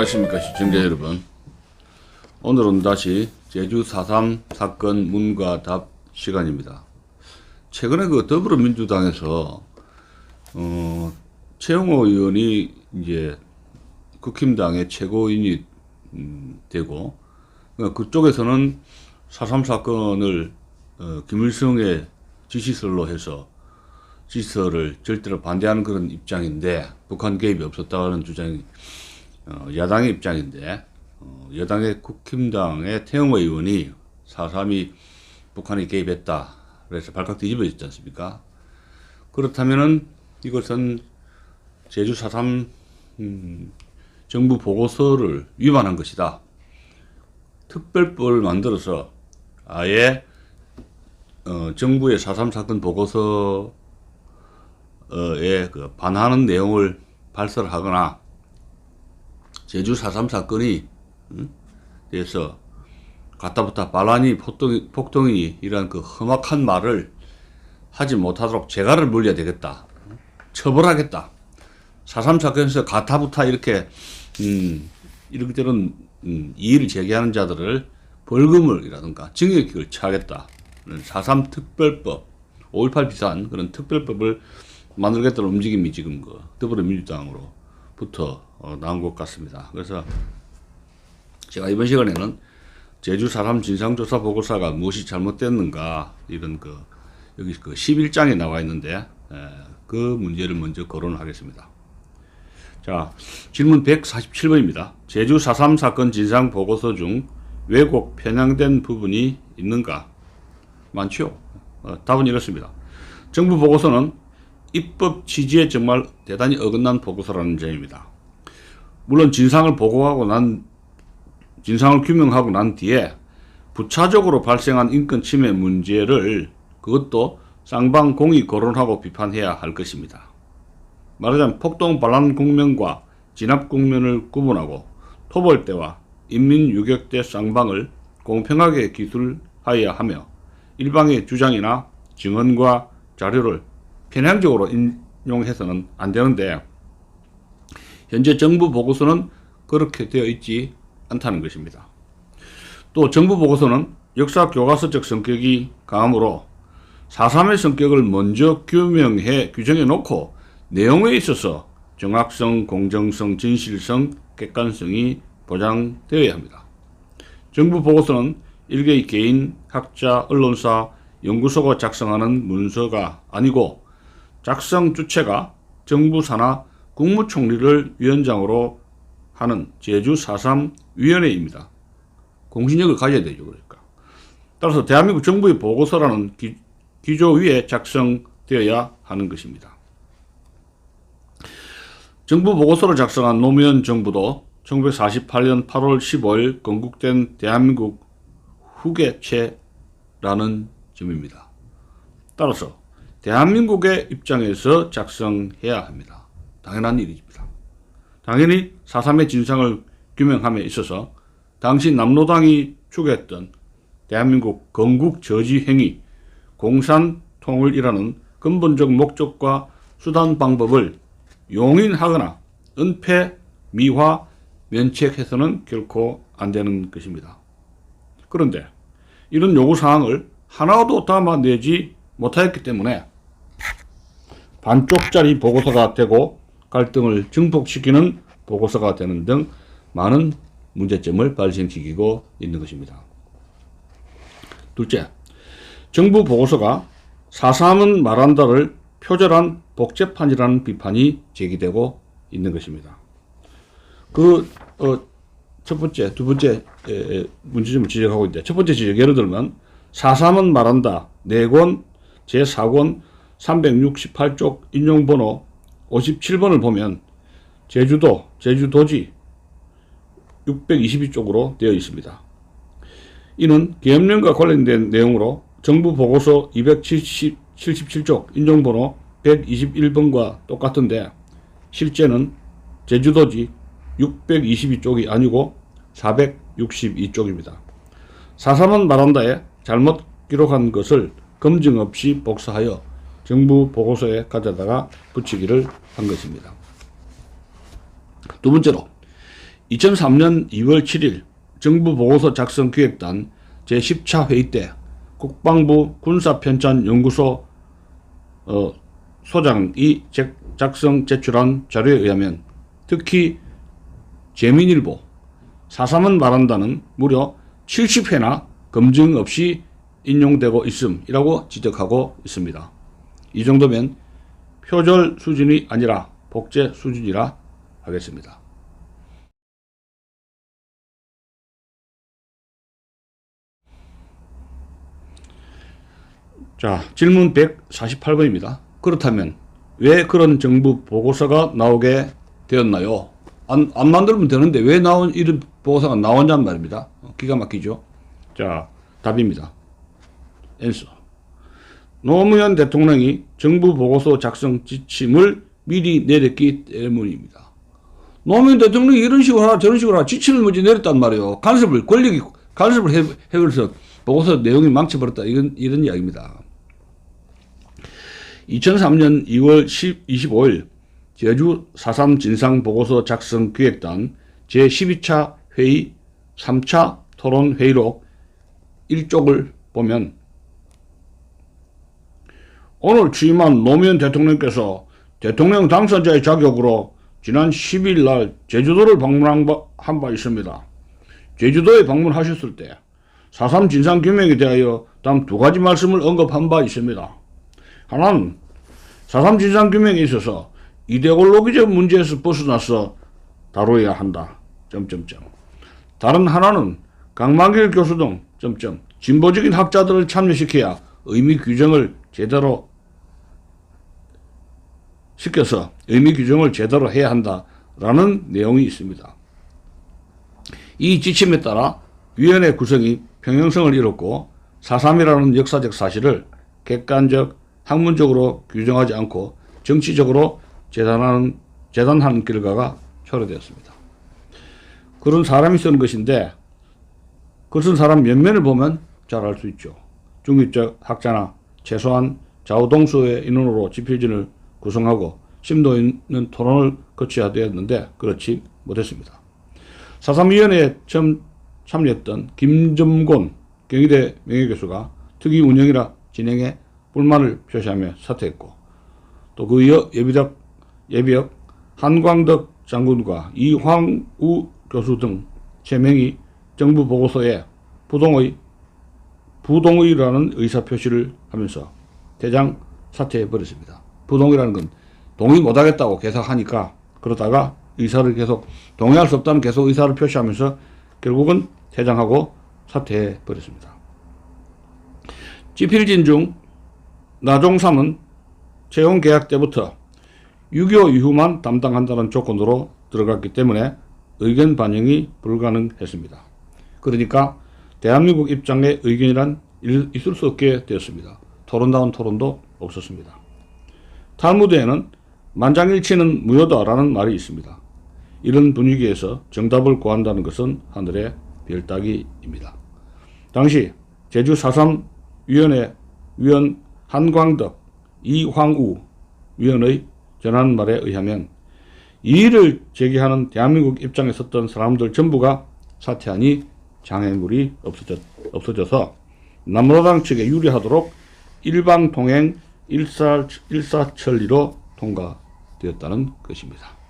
안녕하십니까 시청자 여러분. 오늘은 다시 제주 4.3 사건 문과 답 시간입니다. 최근에 그 더불어민주당에서 최영호 의원이 이제 국힘당의 최고인이 되고, 그쪽에서는 4.3 사건을 김일성의 지시설로 해서 지시설을 절대로 반대하는 그런 입장인데, 북한 개입이 없었다는 주장이 야당의 입장인데, 여당의 국힘당의 태영호 의원이 4.3이 북한이 개입했다 그래서 발칵 뒤집어졌지 않습니까? 그렇다면은 이것은 제주 4.3 정부 보고서를 위반한 것이다. 특별법을 만들어서 아예 정부의 4.3 사건 보고서에 그 반하는 내용을 발설을 하거나 제주 4.3 사건이 대해서 가타부타 반란이 폭동이 이런 그 험악한 말을 하지 못하도록 재갈을 물려야 되겠다. 처벌하겠다. 4.3 사건에서 가타부타 이렇게 이런저런 이의를 제기하는 자들을 벌금을이라든가 징역을 처하겠다. 4.3 특별법, 5.18 비슷한 그런 특별법을 만들겠다는 움직임이 지금 그 더불어민주당으로부터 나온 것 같습니다. 그래서 제가 이번 시간에는 제주 4.3 진상조사 보고서가 무엇이 잘못됐는가, 이런 여기 11장에 나와 있는데, 그 문제를 먼저 거론하겠습니다. 자, 질문 147번입니다. 제주 4.3 사건 진상 보고서 중 왜곡, 편향된 부분이 있는가? 많죠? 답은 이렇습니다. 정부 보고서는 입법 취지에 정말 대단히 어긋난 보고서라는 점입니다. 물론 진상을 규명하고 난 뒤에 부차적으로 발생한 인권 침해 문제를 그것도 쌍방공히 거론하고 비판해야 할 것입니다. 말하자면 폭동 반란 국면과 진압 국면을 구분하고 토벌대와 인민유격대 쌍방을 공평하게 기술하여야 하며 일방의 주장이나 증언과 자료를 편향적으로 인용해서는 안 되는데, 현재 정부 보고서는 그렇게 되어 있지 않다는 것입니다. 또 정부 보고서는 역사 교과서적 성격이 강하므로 4.3의 성격을 먼저 규정해 놓고 내용에 있어서 정확성, 공정성, 진실성, 객관성이 보장되어야 합니다. 정부 보고서는 일개의 개인, 학자, 언론사, 연구소가 작성하는 문서가 아니고 작성 주체가 정부 산하 국무총리를 위원장으로 하는 제주 4.3 위원회입니다. 공신력을 가져야 되죠. 그러니까. 따라서 대한민국 정부의 보고서라는 기조 위에 작성되어야 하는 것입니다. 정부 보고서를 작성한 노무현 정부도 1948년 8월 15일 건국된 대한민국 후계체라는 점입니다. 따라서 대한민국의 입장에서 작성해야 합니다. 당연한 일입니다. 당연히 4.3의 진상을 규명함에 있어서 당시 남로당이 추구했던 대한민국 건국 저지 행위, 공산통을이라는 근본적 목적과 수단 방법을 용인하거나 은폐, 미화, 면책해서는 결코 안 되는 것입니다. 그런데 이런 요구사항을 하나도 담아내지 못하였기 때문에 반쪽짜리 보고서가 되고 갈등을 증폭시키는 보고서가 되는 등 많은 문제점을 발생시키고 있는 것입니다. 둘째, 정부 보고서가 4.3은 말한다를 표절한 복제판이라는 비판이 제기되고 있는 것입니다. 첫 번째, 두 번째 문제점을 지적하고 있는데, 첫 번째 지적, 예를 들면 4.3은 말한다 4권 제4권 368쪽 인용번호 57번을 보면 제주도지 622쪽으로 되어 있습니다. 이는 계엄령과 관련된 내용으로 정부 보고서 277쪽 인용번호 121번과 똑같은데, 실제는 제주도지 622쪽이 아니고 462쪽입니다. 4.3은 말한다에 잘못 기록한 것을 검증 없이 복사하여 정부 보고서에 가져다가 붙이기를 한 것입니다. 두 번째로 2003년 2월 7일 정부 보고서 작성 기획단 제10차 회의 때 국방부 군사편찬연구소 소장이 작성 제출한 자료에 의하면 특히 재민일보 4.3은 말한다는 무려 70회나 검증 없이 인용되고 있음이라고 지적하고 있습니다. 이 정도면 표절 수준이 아니라 복제 수준이라 하겠습니다. 자, 질문 148번입니다. 그렇다면 왜 그런 정부 보고서가 나오게 되었나요? 안 만들면 되는데 왜 이런 보고서가 나오냐는 말입니다. 기가 막히죠? 자, 답입니다. 앤서. 노무현 대통령이 정부 보고서 작성 지침을 미리 내렸기 때문입니다. 노무현 대통령이 이런 식으로 하라 저런 식으로 하라 지침을 먼저 내렸단 말이에요. 권력이 간섭을 해버려서 보고서 내용이 망쳐버렸다. 이런 이야기입니다. 2003년 2월 25일 제주 4.3 진상보고서 작성 기획단 제12차 회의 3차 토론 회의록 1쪽을 보면 오늘 취임한 노무현 대통령께서 대통령 당선자의 자격으로 지난 10일 날 제주도를 방문한 바 있습니다. 제주도에 방문하셨을 때 4.3 진상규명에 대하여 다음 두 가지 말씀을 언급한 바 있습니다. 하나는 4.3 진상규명에 있어서 이데올로기적 문제에서 벗어나서 다뤄야 한다. 다른 하나는 강만길 교수 등 진보적인 학자들을 참여시켜야 의미 규정을 제대로 시켜서 의미 규정을 제대로 해야 한다라는 내용이 있습니다. 이 지침에 따라 위원회 구성이 평형성을 잃었고 4.3이라는 역사적 사실을 객관적, 학문적으로 규정하지 않고 정치적으로 재단하는 결과가 초래되었습니다. 그런 사람이 쓴 것인데 그 쓴 사람 면면을 보면 잘 알 수 있죠. 중립적 학자나 최소한 좌우동수의 인원으로 집필진을 구성하고 심도 있는 토론을 거쳐야 되었는데 그렇지 못했습니다. 4.3위원회에 처음 참여했던 김점곤 경희대 명예교수가 특위 운영이라 진행에 불만을 표시하며 사퇴했고 또 그 이어 예비역 한광덕 장군과 이황우 교수 등 3명이 정부 보고서에 부동의라는 의사표시를 하면서 대장 사퇴해버렸습니다. 부동의라는 건 동의 못하겠다고 계속 하니까 그러다가 의사를 계속 동의할 수 없다는 계속 의사를 표시하면서 결국은 퇴장하고 사퇴해버렸습니다. 집필진 중 나종삼은 채용 계약 때부터 6.25 이후만 담당한다는 조건으로 들어갔기 때문에 의견 반영이 불가능했습니다. 그러니까 대한민국 입장의 의견이란 있을 수 없게 되었습니다. 토론다운 토론도 없었습니다. 탈무드에는 만장일치는 무효다라는 말이 있습니다. 이런 분위기에서 정답을 구한다는 것은 하늘의 별따기입니다. 당시 제주 4.3 위원회 위원 한광덕, 이황우 위원의 전한 말에 의하면 이의를 제기하는 대한민국 입장에 섰던 사람들 전부가 사퇴하니 장애물이 없어져서 남로당 측에 유리하도록 일방통행 일사천리로 통과되었다는 것입니다.